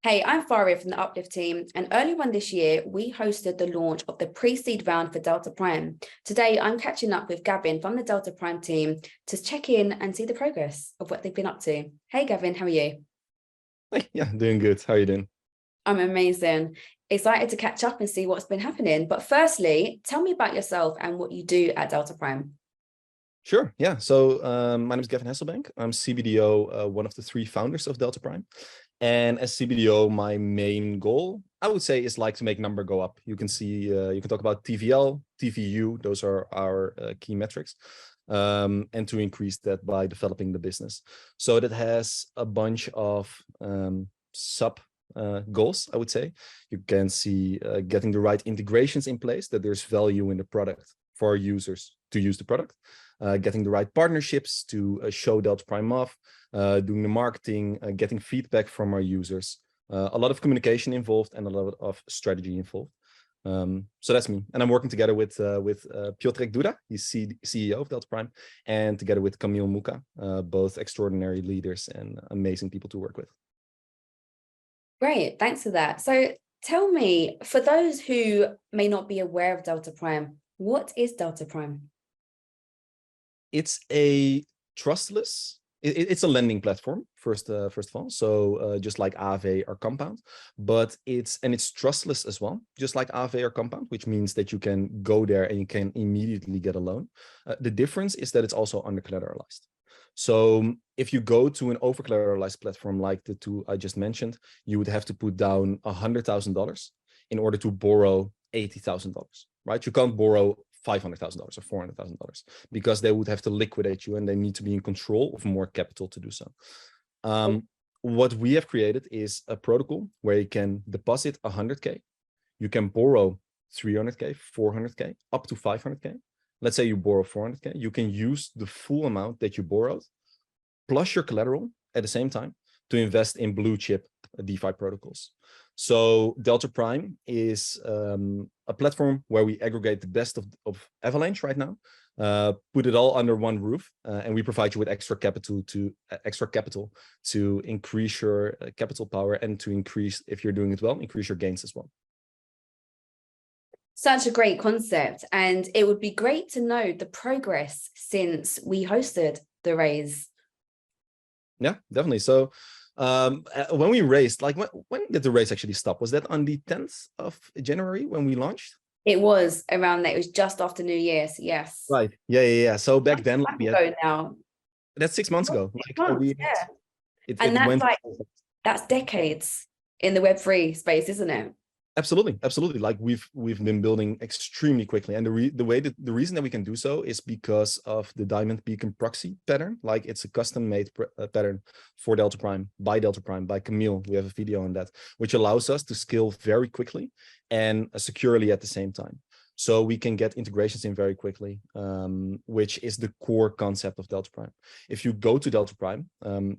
Hey, I'm Faria from the Uplift team, and earlier on this year, we hosted the launch of the pre-seed round for DeltaPrime. Today, I'm catching up with Gavin from the DeltaPrime team to check in and see the progress of what they've been up to. Hey, Gavin, how are you? Hey, yeah, doing good. How are you doing? I'm amazing. Excited to catch up and see what's been happening. But firstly, tell me about yourself and what you do at DeltaPrime. Sure. Yeah. So my name is Gavin Hasselbank. I'm CBDO, one of the three founders of DeltaPrime. And as CBDO, my main goal, I would say, is like to make number go up. You can see, you can talk about TVL, TVU. Those are our key metrics. And to increase that by developing the business. So that has a bunch of sub goals, I would say. You can see getting the right integrations in place, that there's value in the product for our users to use the product. Getting the right partnerships to show DeltaPrime off, doing the marketing, getting feedback from our users. A lot of communication involved and a lot of strategy involved. So that's me. And I'm working together with Piotrek Duda, he's CEO of DeltaPrime, and together with Camille Muka, both extraordinary leaders and amazing people to work with. Great, thanks for that. So tell me, for those who may not be aware of DeltaPrime, what is DeltaPrime? It's a trustless, it's a lending platform, first of all. So just like Aave or Compound, but it's trustless as well, just like Aave or Compound, which means that you can go there and you can immediately get a loan. The difference is that it's also under collateralized. So if you go to an over collateralized platform like the two I just mentioned, you would have to put down $100,000 in order to borrow $80,000, right? You can't borrow $500,000 or $400,000 because they would have to liquidate you and they need to be in control of more capital to do so. What we have created is a protocol where you can deposit 100K, you can borrow 300K, 400K, up to 500K. Let's say you borrow 400K, you can use the full amount that you borrowed plus your collateral at the same time to invest in blue chip DeFi protocols. So DeltaPrime is a platform where we aggregate the best of Avalanche right now, put it all under one roof, and we provide you with extra capital to increase your capital power and to increase, if you're doing it well, increase your gains as well. Such a great concept, and it would be great to know the progress since we hosted the raise. Yeah, definitely. So when we raised, like when did the race actually stop? Was that on the 10th of January when we launched? It was around that. It was just after New Year's. Yes. Right. Yeah. So back then, like, now. That's 6 months ago. Yeah. And that's that's decades in the Web3 space, isn't it? Absolutely. Like we've been building extremely quickly, and the reason that we can do so is because of the Diamond Beacon proxy pattern. Like it's a custom-made pattern for DeltaPrime by Camille. We have a video on that, which allows us to scale very quickly and securely at the same time. So we can get integrations in very quickly, which is the core concept of DeltaPrime. If you go to DeltaPrime,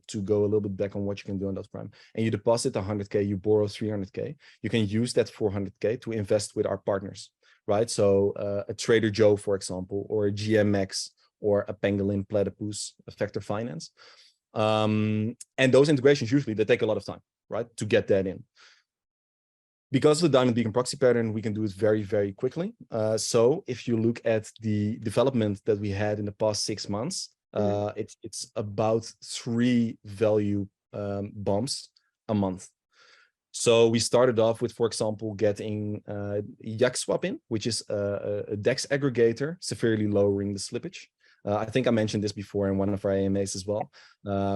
to go a little bit back on what you can do on DeltaPrime, and you deposit 100K, you borrow 300K, you can use that 400K to invest with our partners, right? So a Trader Joe, for example, or a GMX, or a Pangolin Platypus, a Factor Finance. And those integrations, usually they take a lot of time, right, to get that in. Because of the Diamond Beacon proxy pattern, we can do it very, very quickly. So if you look at the development that we had in the past 6 months, it's about 3 value bumps a month. So we started off with, for example, getting YakSwap in, which is a DEX aggregator, severely lowering the slippage. I think I mentioned this before in one of our AMAs as well.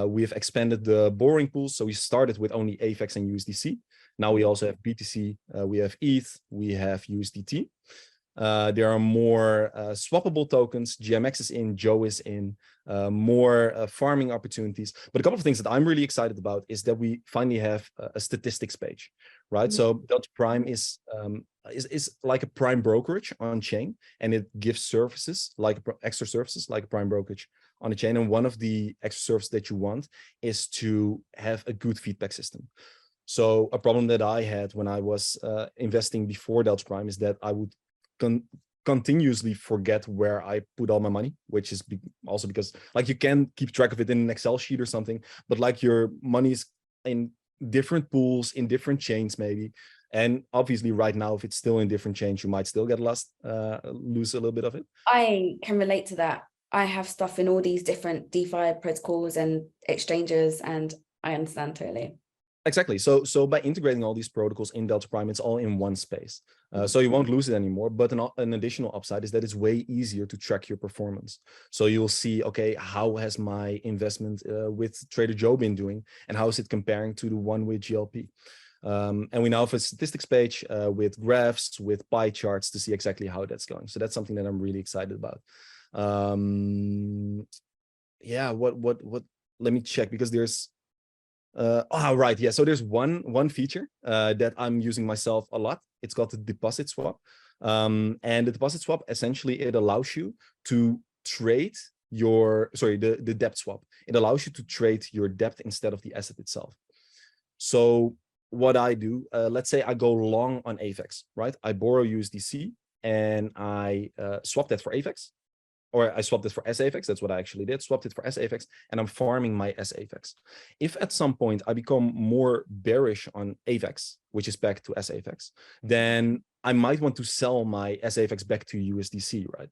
We have expanded the borrowing pools. So we started with only AVAX and USDC. Now we also have BTC, we have ETH, we have USDT. There are more swappable tokens. GMX is in, Joe is in, more farming opportunities. But a couple of things that I'm really excited about is that we finally have a statistics page, right? So DeltaPrime is like a prime brokerage on chain, and it gives services like extra services like a prime brokerage on the chain. And one of the extra services that you want is to have a good feedback system. So a problem that I had when I was investing before DeltaPrime is that I would continuously forget where I put all my money, which is also because like you can keep track of it in an Excel sheet or something, but like your money's in different pools in different chains maybe. And obviously right now, if it's still in different chains, you might still get lost, lose a little bit of it. I can relate to that. I have stuff in all these different DeFi protocols and exchanges, and I understand totally. Exactly. So by integrating all these protocols in DeltaPrime, it's all in one space. So you won't lose it anymore. But an additional upside is that it's way easier to track your performance. So you'll see, okay, how has my investment with Trader Joe been doing, and how is it comparing to the one with GLP? And we now have a statistics page with graphs, with pie charts to see exactly how that's going. So that's something that I'm really excited about. Yeah, what? Let me check, because there's right, yeah. So there's one feature that I'm using myself a lot. It's called the deposit swap. And the deposit swap, essentially, it allows you to trade the debt swap. It allows you to trade your debt instead of the asset itself. So what I do, let's say I go long on AVEX, right? I borrow USDC and I swap that for AVEX. Or I swapped it for SAVEX. That's what I actually did. Swapped it for SAVEX, and I'm farming my SAVEX. If at some point I become more bearish on AVEX, which is back to SAVEX, then I might want to sell my SAVEX back to USDC, right?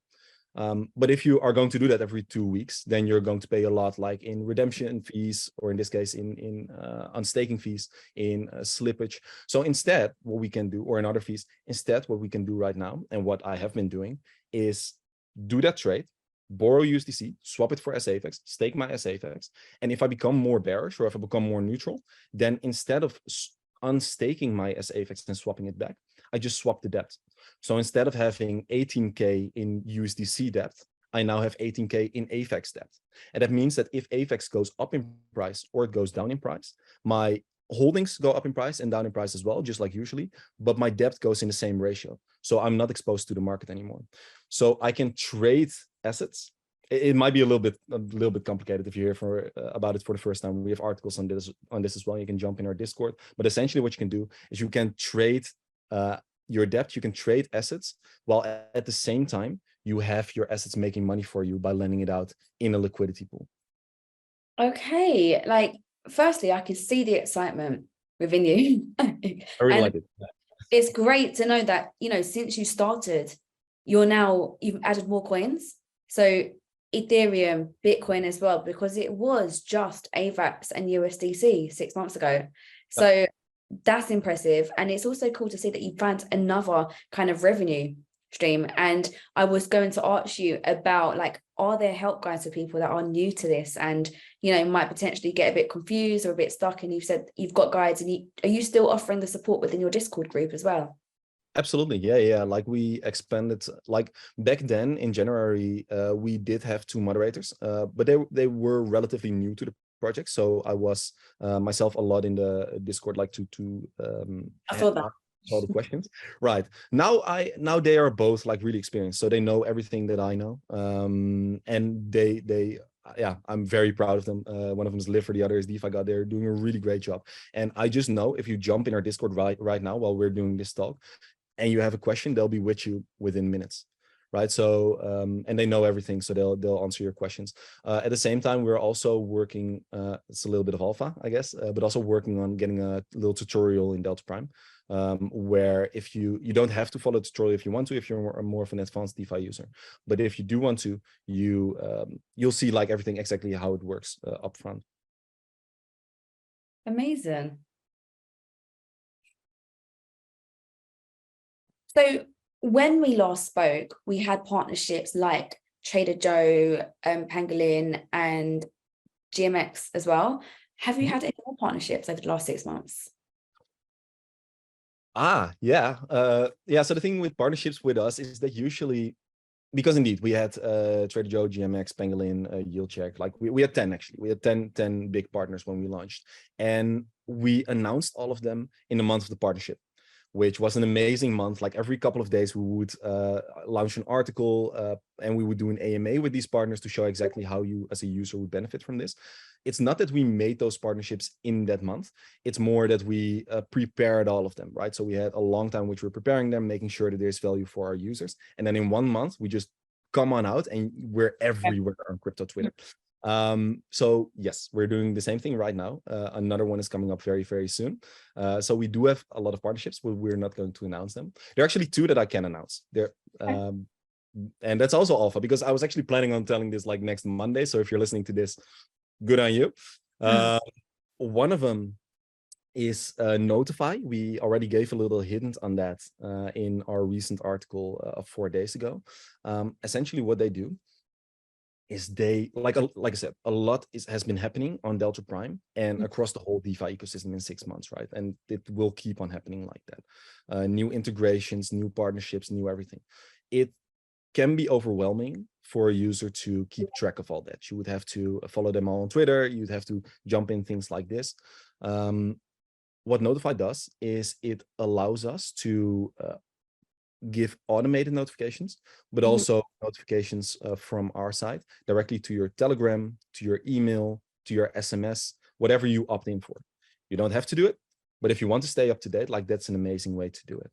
But if you are going to do that every 2 weeks, then you're going to pay a lot, like in redemption fees, or in this case, in unstaking fees, in slippage. So instead, what we can do, or in other fees, instead, what we can do right now, and what I have been doing, is do that trade, borrow USDC, swap it for SAVEX, stake my SAVEX. And if I become more bearish, or if I become more neutral, then instead of unstaking my SAVEX and swapping it back, I just swap the debt. So instead of having 18K in USDC debt, I now have 18K in AVEX debt. And that means that if AVEX goes up in price or it goes down in price, my holdings go up in price and down in price as well, just like usually, but my debt goes in the same ratio. So I'm not exposed to the market anymore. So I can trade assets. It might be a little bit complicated if you hear about it for the first time. We have articles on this as well. You can jump in our Discord. But essentially what you can do is you can trade your debt, you can trade assets, while at the same time, you have your assets making money for you by lending it out in a liquidity pool. Okay, like, firstly, I can see the excitement within you. I really like it. Yeah. It's great to know that, since you started, you've added more coins. So Ethereum, Bitcoin as well, because it was just AVAX and USDC 6 months ago. So that's impressive. And it's also cool to see that you found another kind of revenue stream. And I was going to ask you about, like, are there help guides for people that are new to this and, might potentially get a bit confused or a bit stuck? And you've said you've got guides, and are you still offering the support within your Discord group as well? Absolutely. Yeah. Like, we expanded, like back then in January, we did have 2 moderators, but they were relatively new to the project. So I was myself a lot in the Discord, like to I saw that. all the questions. Right. Now they are both like really experienced. So they know everything that I know. And they I'm very proud of them. One of them is Liver, the other is DeFi God. They're doing a really great job. And I just know, if you jump in our Discord right now while we're doing this talk, and you have a question, they'll be with you within minutes, right? So, and they know everything, so they'll answer your questions. At the same time, we're also working, it's a little bit of alpha, I guess, but also working on getting a little tutorial in DeltaPrime, where if you don't have to follow the tutorial if you want to, if you're more of an advanced DeFi user. But if you do want to, you'll see like everything exactly how it works up front. Amazing. So when we last spoke, we had partnerships like Trader Joe, Pangolin, and GMX as well. Have you had any more partnerships over the last 6 months? Yeah. So the thing with partnerships with us is that usually, because indeed we had Trader Joe, GMX, Pangolin, YieldCheck, like we had 10 actually. We had 10 big partners when we launched, and we announced all of them in the month of the partnership, which was an amazing month. Like every couple of days we would launch an article and we would do an AMA with these partners to show exactly how you as a user would benefit from this. It's not that we made those partnerships in that month. It's more that we prepared all of them, right? So we had a long time which we're preparing them, making sure that there's value for our users. And then in 1 month, we just come on out and we're everywhere on crypto Twitter. So yes, we're doing the same thing right now. Another one is coming up very, very soon. So we do have a lot of partnerships, but we're not going to announce them. There are actually two that I can announce. And that's also alpha, because I was actually planning on telling this like next Monday. So if you're listening to this, good on you. One of them is Notify. We already gave a little hint on that in our recent article of 4 days ago. Essentially what they do is they, like I said, a lot has been happening on DeltaPrime and across the whole DeFi ecosystem in 6 months, right? And it will keep on happening like that. New integrations, new partnerships, new everything. It can be overwhelming for a user to keep track of all that. You would have to follow them all on Twitter. You'd have to jump in things like this. What Notify does is it allows us to give automated notifications, but also notifications from our side directly to your Telegram, to your email, to your SMS, whatever you opt in for. You don't have to do it, but if you want to stay up to date, like that's an amazing way to do it.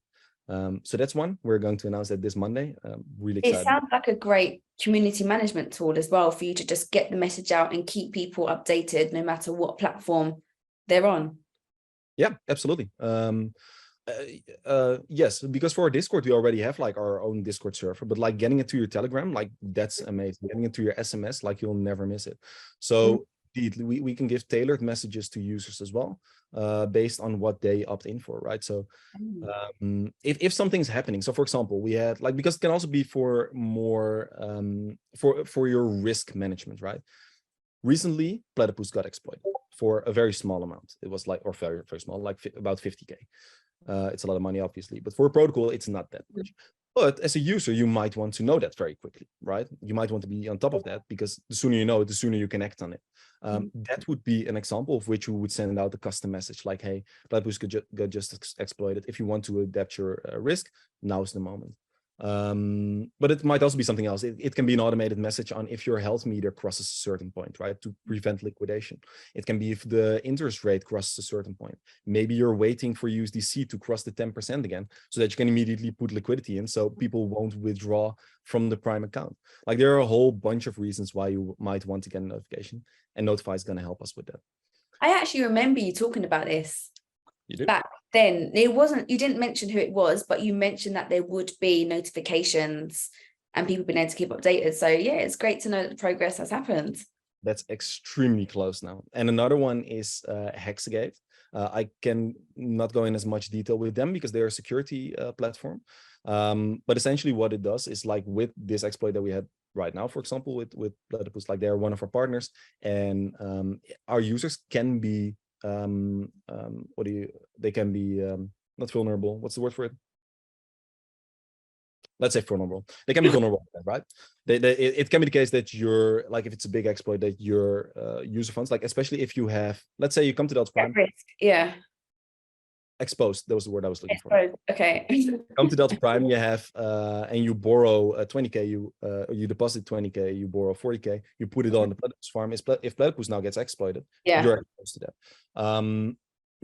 So that's one. We're going to announce that this Monday. Really excited. It sounds like a great community management tool as well, for you to just get the message out and keep people updated no matter what platform they're on. Yeah, absolutely. Yes, because for our Discord, we already have like our own Discord server, but like getting it to your Telegram, like that's amazing. Getting it to your SMS, like you'll never miss it. So we can give tailored messages to users as well, based on what they opt in for, right? So if something's happening, so for example, we had like, because it can also be for more for your risk management, right? Recently, Platypus got exploited for a very small amount. It was like, or very, very small, like about 50K. It's a lot of money, obviously, but for a protocol, it's not that much. But as a user, you might want to know that very quickly, right? You might want to be on top of that, because the sooner you know it, the sooner you can act on it. That would be an example of which you would send out a custom message like, hey, Platypus got just exploited. If you want to adapt your risk, now's the moment. But it might also be something else. It can be an automated message on if your health meter crosses a certain point, right, to prevent liquidation. It can be if the interest rate crosses a certain point. Maybe you're waiting for USDC to cross the 10% again, so that you can immediately put liquidity in, so people won't withdraw from the Prime account. Like, there are a whole bunch of reasons why you might want to get a notification, and Notify is going to help us with that. I actually remember you talking about this. You do? Back then. It wasn't, you didn't mention who it was, but you mentioned that there would be notifications and people being able to keep updated. So yeah, it's great to know that the progress has happened. That's extremely close now. And another one is Hexagate. I can not go in as much detail with them because they're a security platform. But essentially what it does is, like with this exploit that we had right now, for example, with Platypus, like they're one of our partners, and our users can be they can be not vulnerable, what's the word for it? Let's say vulnerable. They can be vulnerable, right? It can be the case that you're, like, if it's a big exploit, that your user funds, like especially if you have, let's say you come to DeltaPrime. Risk, yeah. Exposed, that was the word I was looking for. Okay. Come to DeltaPrime, you have and you borrow 20K, you deposit 20K, you borrow 40K, you put it on the Platypus farm. If Platypus now gets exploited, you're exposed to that.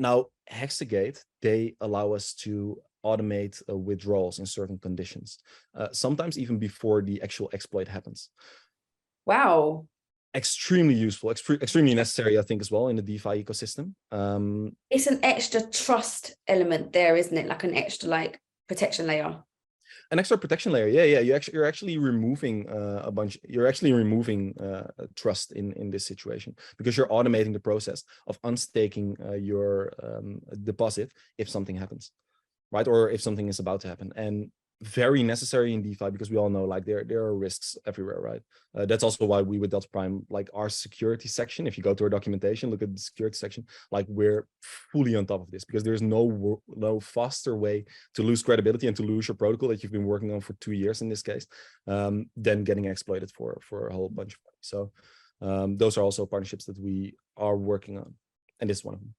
Now Hexagate, they allow us to automate withdrawals in certain conditions, sometimes even before the actual exploit happens. Wow. Extremely useful, extremely necessary, I think, as well in the DeFi ecosystem. It's an extra trust element there, isn't it? Like an extra, like, protection layer. An extra protection layer, yeah. You're actually removing a bunch. You're actually removing trust in this situation, because you're automating the process of unstaking your deposit if something happens, right? Or if something is about to happen. And very necessary in DeFi, because we all know, like, there are risks everywhere, right? That's also why we with DeltaPrime, like our security section, if you go to our documentation, look at the security section, like we're fully on top of this, because there's no faster way to lose credibility and to lose your protocol that you've been working on for 2 years in this case, than getting exploited for a whole bunch of money. So those are also partnerships that we are working on, and this is one of them.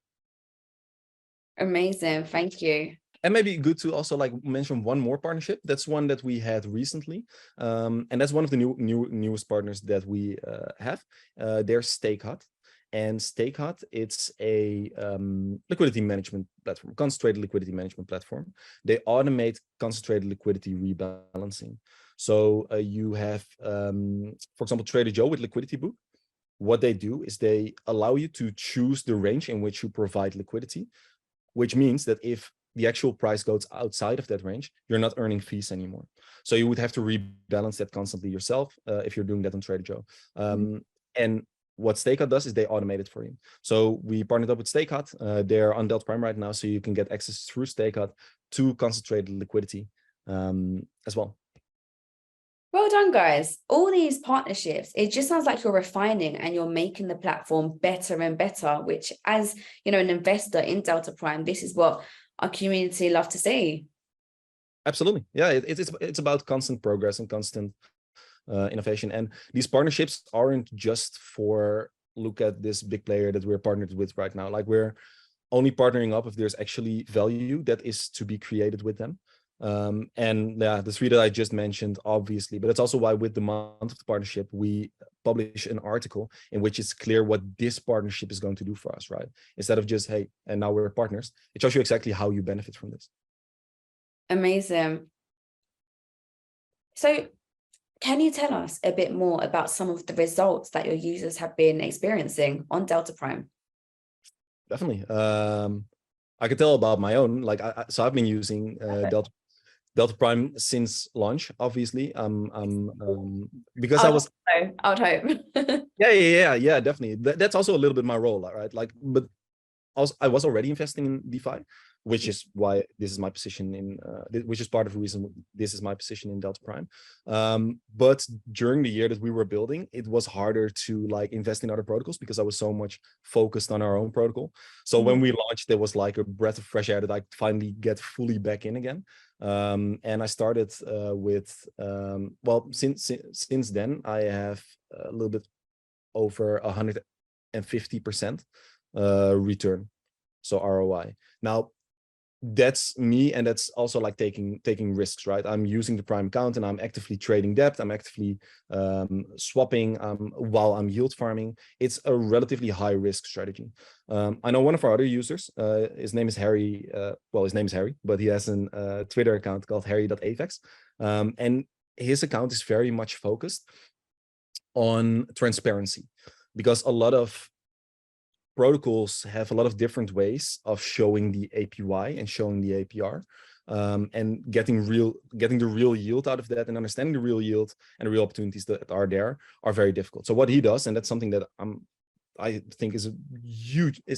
Amazing, thank you. And maybe good to also like mention one more partnership. That's one that we had recently, and that's one of the newest partners that we have. They're StakeHut, and StakeHut, it's a liquidity management platform, concentrated liquidity management platform. They automate concentrated liquidity rebalancing. So you have, for example, Trader Joe with Liquidity Book. what they do is they allow you to choose the range in which you provide liquidity, which means that if the actual price goes outside of that range, you're not earning fees anymore. So you would have to rebalance that constantly yourself if you're doing that on Trader Joe. And what StakeHut does is they automate it for you. So we partnered up with StakeHut. They're on DeltaPrime right now, so you can get access through StakeHut to concentrated liquidity as well. Well done, guys. All these partnerships, it just sounds like you're refining and you're making the platform better and better, which, as you know, an investor in DeltaPrime, this is what our community love to see. Absolutely. Yeah, it's about constant progress and constant innovation. And these partnerships aren't just for, look at this big player that we're partnered with right now. Like, we're only partnering up if there's actually value that is to be created with them. And yeah, the three that I just mentioned, obviously, but it's also why with the month of the partnership, we publish an article in which it's clear what this partnership is going to do for us, right? Instead of just, hey, and now we're partners, it shows you exactly how you benefit from this. Amazing. So can you tell us a bit more about some of the results that your users have been experiencing on DeltaPrime? Definitely. I can tell about my own, like, so I've been using DeltaPrime since launch, obviously. Because I would hope. yeah, definitely. That's also a little bit my role, right? Like, but also I was already investing in DeFi, which is why this is my position in, which is part of the reason this is my position in DeltaPrime. But during the year that we were building, it was harder to like invest in other protocols because I was so much focused on our own protocol. So when we launched, there was like a breath of fresh air that I finally get fully back in again. And I started with, well, since then, I have a little bit over 150% return, so ROI. Now, that's me, and that's also like taking risks, right? I'm using the Prime account and I'm actively trading debt. I'm actively swapping while I'm yield farming. It's a relatively high risk strategy. I know one of our other users, his name is Harry. Well, his name is Harry, but he has a Twitter account called harry.avex. And his account is very much focused on transparency, because a lot of protocols have a lot of different ways of showing the APY and showing the APR, and getting the real yield out of that, and understanding the real yield and the real opportunities that are there are very difficult. So what he does, and that's something that I think is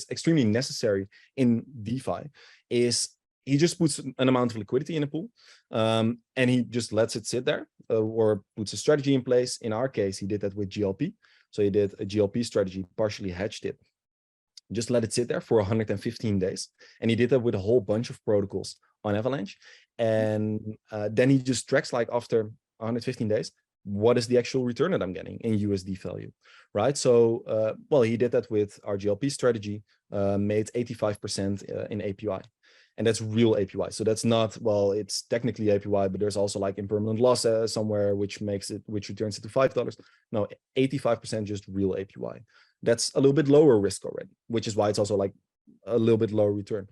extremely necessary in DeFi, is he just puts an amount of liquidity in a pool, and he just lets it sit there, or puts a strategy in place. In our case, he did that with GLP. So he did a GLP strategy, partially hedged it, just let it sit there for 115 days. And he did that with a whole bunch of protocols on Avalanche. And then he just tracks, like, after 115 days, what is the actual return that I'm getting in USD value, right? So, well, he did that with our GLP strategy, made 85% in APY. And that's real APY. So that's not, well, it's technically APY, but there's also like impermanent loss somewhere, which returns it to $5. No, 85% just real APY. That's a little bit lower risk already, which is why it's also like a little bit lower return.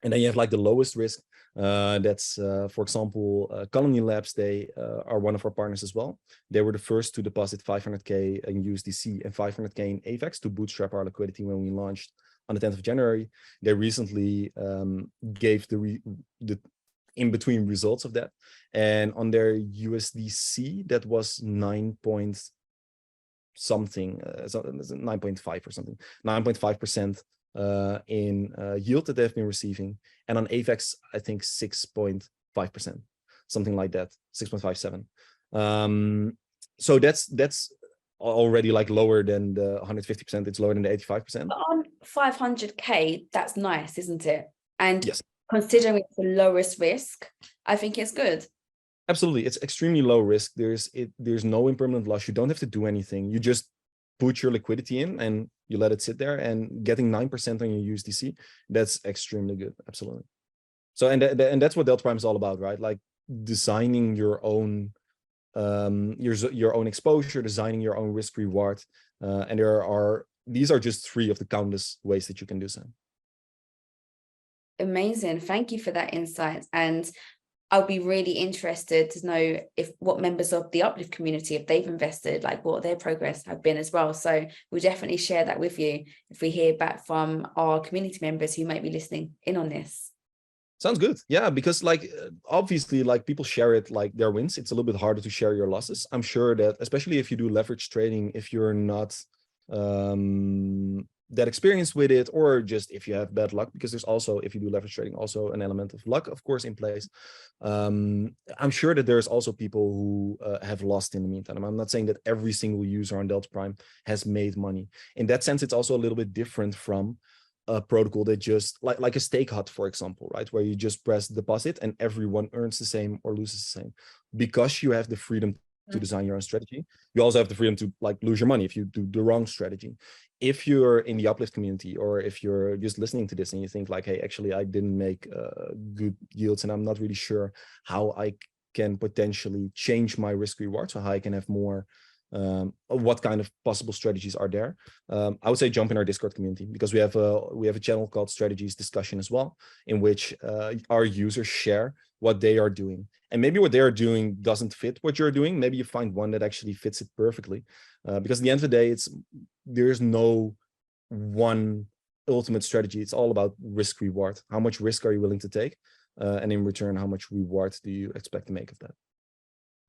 And then you have like the lowest risk. That's, for example, Colony Labs. They are one of our partners as well. They were the first to deposit 500K in USDC and 500K in AVAX to bootstrap our liquidity when we launched on the 10th of January. They recently gave the in-between results of that. And on their USDC, that was 9 point something, 9.5 or something, 9.5% in yield that they've been receiving. And on AVAX, I think 6.5%, something like that, 6.57. So that's already like lower than the 150%. It's lower than the 85%. But on 500K, that's nice, isn't it? And yes, considering it's the lowest risk, I think it's good. Absolutely. It's extremely low risk. There's no impermanent loss. You don't have to do anything. You just put your liquidity in and you let it sit there, and getting 9% on your USDC, that's extremely good. Absolutely. So, and that's what DeltaPrime is all about, right? Like designing your own exposure, designing your own risk reward. And these are just 3 of the countless ways that you can do so. Amazing. Thank you for that insight. And I'll be really interested to know if what members of the Uplift community, if they've invested, like what their progress have been as well. So we'll definitely share that with you if we hear back from our community members who might be listening in on this. Sounds good. Yeah, because like obviously like people share it like their wins. It's a little bit harder to share your losses. I'm sure that especially if you do leverage trading, if you're not that experienced with it, or just if you have bad luck, because there's also, if you do leverage trading, also an element of luck, of course, in place. I'm sure that there's also people who have lost in the meantime. I'm not saying that every single user on DeltaPrime has made money. In that sense, it's also a little bit different from a protocol that just like a stake hut, for example, right, where you just press deposit and everyone earns the same or loses the same. Because you have the freedom to design your own strategy, you also have the freedom to like lose your money if you do the wrong strategy. If you're in the Uplift community, or if you're just listening to this and you think like, hey, actually I didn't make good yields and I'm not really sure how I can potentially change my risk reward, so how I can have more, what kind of possible strategies are there, I would say jump in our Discord community, because we have a channel called Strategies Discussion as well, in which our users share what they are doing. And maybe what they are doing doesn't fit what you're doing. Maybe you find one that actually fits it perfectly, because at the end of the day, there's no one ultimate strategy. It's all about risk reward. How much risk are you willing to take, and in return, how much reward do you expect to make of that?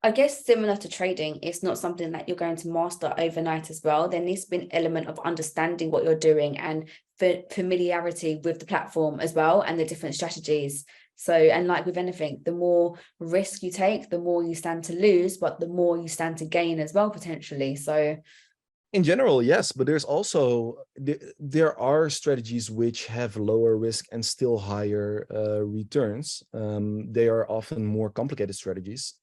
I guess similar to trading, it's not something that you're going to master overnight as well. There needs to be an element of understanding what you're doing and familiarity with the platform as well, and the different strategies. So, and like with anything, the more risk you take, the more you stand to lose, but the more you stand to gain as well, potentially. So in general, yes, but there's also, there are strategies which have lower risk and still higher returns. They are often more complicated strategies.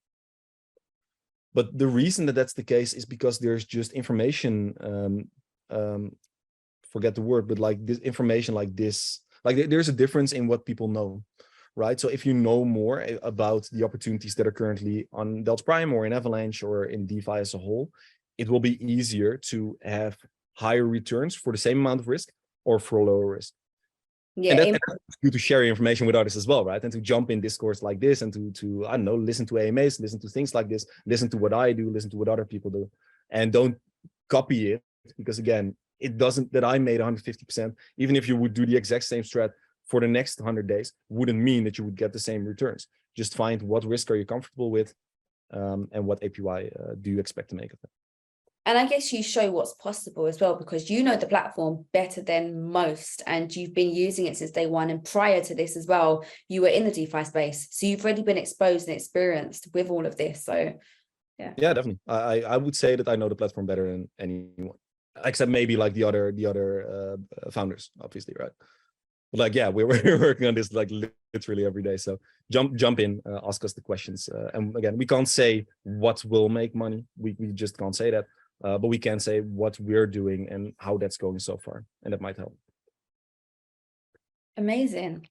But the reason that that's the case is because there's just information, forget the word, but like this information like this, like there's a difference in what people know, right? So if you know more about the opportunities that are currently on DeltaPrime or in Avalanche or in DeFi as a whole, it will be easier to have higher returns for the same amount of risk or for lower risk. yeah, And that's good to share information with others as well, right? And to jump in discourse like this, and to I don't know, listen to AMAs, listen to things like this, listen to what I do, listen to what other people do, and don't copy it, because again, it doesn't, that I made 150%, even if you would do the exact same strat for the next 100 days, wouldn't mean that you would get the same returns. Just find what risk are you comfortable with, and what APY do you expect to make of it. and I guess you show what's possible as well, because you know the platform better than most, and you've been using it since day one. And prior to this as well, you were in the DeFi space, so you've already been exposed and experienced with all of this. So yeah, definitely. I would say that I know the platform better than anyone, except maybe like the other founders, obviously, right? But like, yeah, we're working on this like literally every day. So jump in, ask us the questions. And again, we can't say what will make money. We just can't say that. But we can say what we're doing and how that's going so far, and that might help. amazing.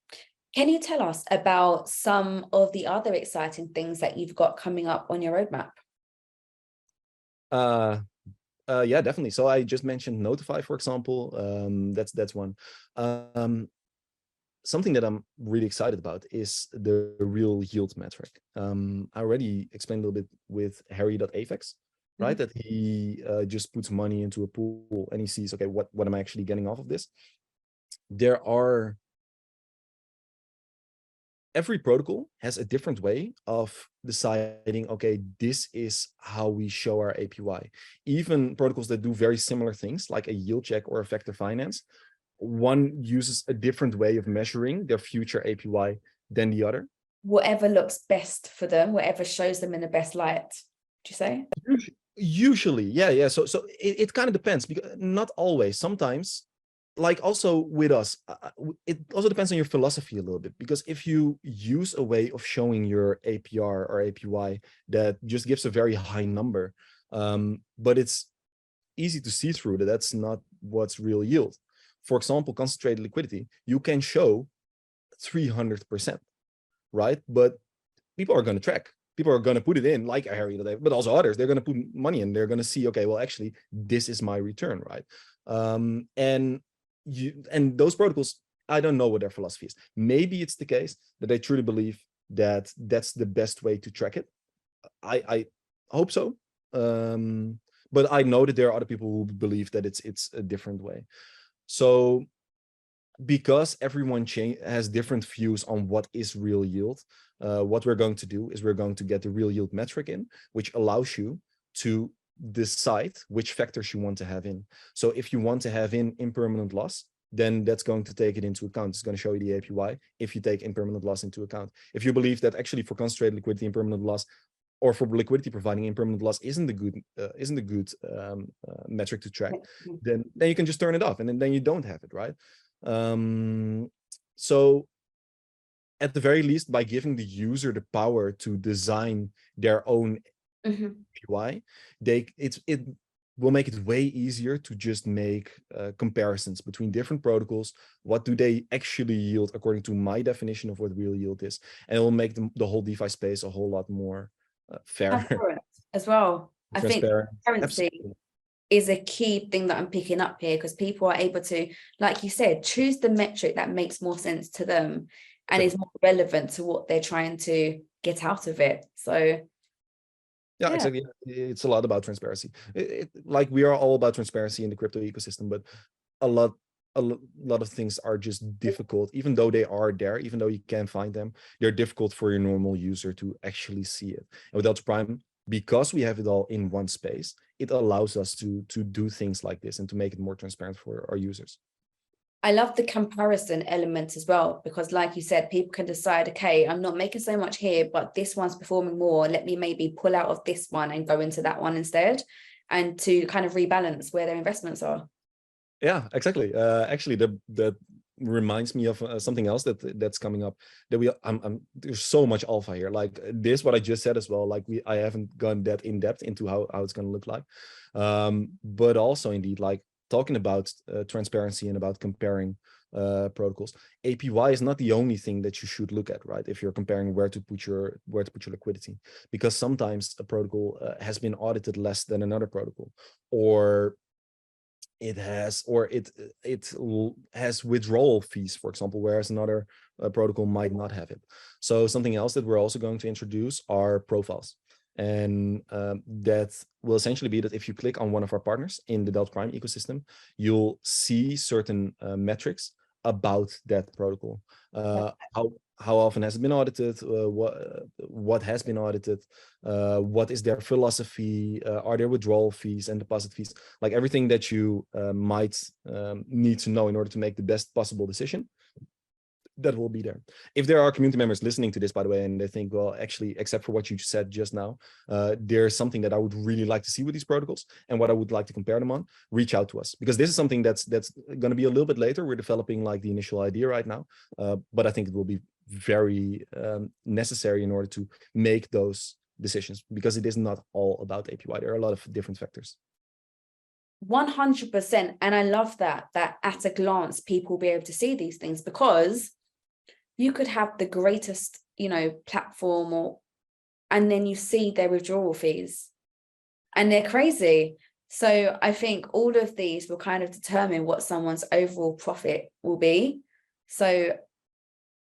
Can you tell us about some of the other exciting things that you've got coming up on your roadmap? Yeah, definitely. So I just mentioned Notify, for example. That's one. Something that I'm really excited about is the real yield metric. I already explained a little bit with Harry.afx, right? That he just puts money into a pool and he sees, okay, what am I actually getting off of this? Every protocol has a different way of deciding, okay, this is how we show our APY. Even protocols that do very similar things, like a yield check or a vector finance, one uses a different way of measuring their future APY than the other. Whatever looks best for them, whatever shows them in the best light, would you say? Usually, yeah. So it kind of depends, because not always. Sometimes, like also with us, it also depends on your philosophy a little bit, because if you use a way of showing your APR or APY that just gives a very high number, but it's easy to see through that that's not what's real yield. For example, concentrated liquidity, you can show 300%, right? But people are going to track. People are going to put it in, like Harry today, but also others. They're going to put money in. They're going to see, okay, well, actually, this is my return, right? And those protocols, I don't know what their philosophy is. Maybe it's the case that they truly believe that that's the best way to track it. I hope so. But I know that there are other people who believe that it's a different way. So because everyone has different views on what is real yield, what we're going to do is we're going to get the real yield metric in, which allows you to decide which factors you want to have in. So if you want to have in impermanent loss, then that's going to take it into account. It's going to show you the APY if you take impermanent loss into account. If you believe that actually for concentrated liquidity, impermanent loss, or for liquidity providing, impermanent loss isn't a good metric to track, then you can just turn it off, and then you don't have it, right? So at the very least, by giving the user the power to design their own APY, it will make it way easier to just make comparisons between different protocols. What do they actually yield according to my definition of what real yield is? And it will make the whole DeFi space a whole lot more fair as well. I think transparency Absolutely. is a key thing that I'm picking up here, because people are able to, like you said, choose the metric that makes more sense to them and is more relevant to what they're trying to get out of it. So yeah, exactly. It's a lot about transparency. Like we are all about transparency in the crypto ecosystem, but a lot of things are just difficult, even though they are there, even though you can find them, they're difficult for your normal user to actually see it. And with DeltaPrime, because we have it all in one space, it allows us to do things like this and to make it more transparent for our users. I love the comparison element as well, because like you said, people can decide, okay, I'm not making so much here, but this one's performing more. Let me maybe pull out of this one and go into that one instead, and to kind of rebalance where their investments are. Yeah, exactly. Actually, that reminds me of something else that's coming up. That there's so much alpha here. Like this, what I just said as well. Like I haven't gone that in depth into how it's going to look like, but also indeed like talking about transparency and about comparing protocols. APY is not the only thing that you should look at, right? If you're comparing where to put your liquidity, because sometimes a protocol has been audited less than another protocol, or it has withdrawal fees, for example, whereas another protocol might not have it. So something else that we're also going to introduce are profiles. And that will essentially be that if you click on one of our partners in the DeltaPrime ecosystem, you'll see certain metrics about that protocol. How often has it been audited? What has been audited? What is their philosophy? Are there withdrawal fees and deposit fees? Like everything that you might need to know in order to make the best possible decision, that will be there. If there are community members listening to this, by the way, and they think, well, actually, except for what you said just now, there's something that I would really like to see with these protocols and what I would like to compare them on, reach out to us, because this is something that's going to be a little bit later. We're developing like the initial idea right now, but I think it will be very necessary in order to make those decisions, because it is not all about APY. There are a lot of different factors. 100%. And I love that at a glance, people will be able to see these things, because you could have the greatest, platform, and then you see their withdrawal fees and they're crazy. So I think all of these will kind of determine what someone's overall profit will be. So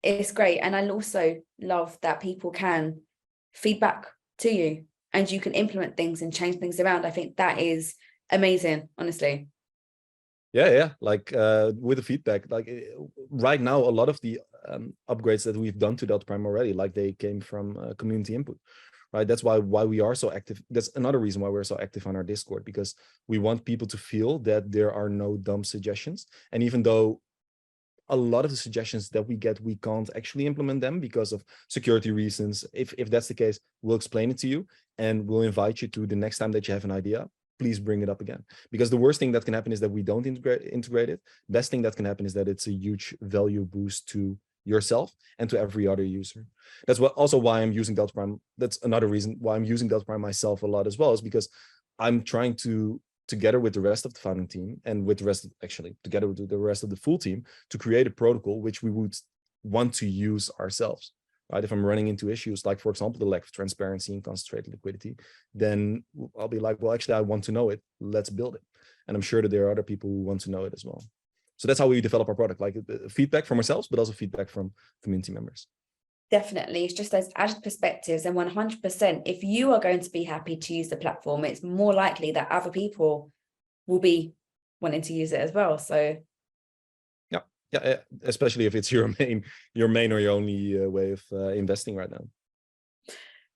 it's great. And I also love that people can feedback to you and you can implement things and change things around. I think that is amazing, honestly. Yeah. Like with the feedback, like right now, a lot of the upgrades that we've done to DeltaPrime already, like they came from community input, right? That's why we are so active. That's another reason why we're so active on our Discord, because we want people to feel that there are no dumb suggestions. And even though a lot of the suggestions that we get, we can't actually implement them because of security reasons. If that's the case, we'll explain it to you and we'll invite you to the next time that you have an idea, please bring it up again. Because the worst thing that can happen is that we don't integrate it. Best thing that can happen is that it's a huge value boost to yourself and to every other user. That's also why I'm using DeltaPrime. That's another reason why I'm using DeltaPrime myself a lot as well, is because I'm trying to, together with the rest of the founding team and with the rest of, actually together with the rest of the full team, to create a protocol which we would want to use ourselves, right? If I'm running into issues like, for example, the lack of transparency and concentrated liquidity, then I'll be like, well, actually, I want to know it. Let's build it. And I'm sure that there are other people who want to know it as well. So that's how we develop our product, like feedback from ourselves, but also feedback from community members. Definitely. It's just those added perspectives. And 100%, if you are going to be happy to use the platform, it's more likely that other people will be wanting to use it as well. So yeah, especially if it's your main or your only way of investing right now.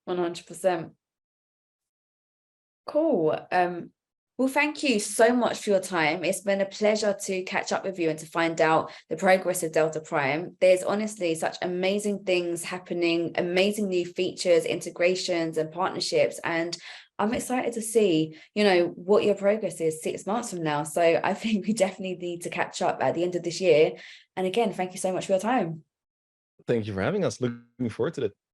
100%. Cool. Well, thank you so much for your time. It's been a pleasure to catch up with you and to find out the progress of DeltaPrime. There's honestly such amazing things happening, amazing new features, integrations, and partnerships. And I'm excited to see, you know, what your progress is 6 months from now. So I think we definitely need to catch up at the end of this year. And again, thank you so much for your time. Thank you for having us. Looking forward to it.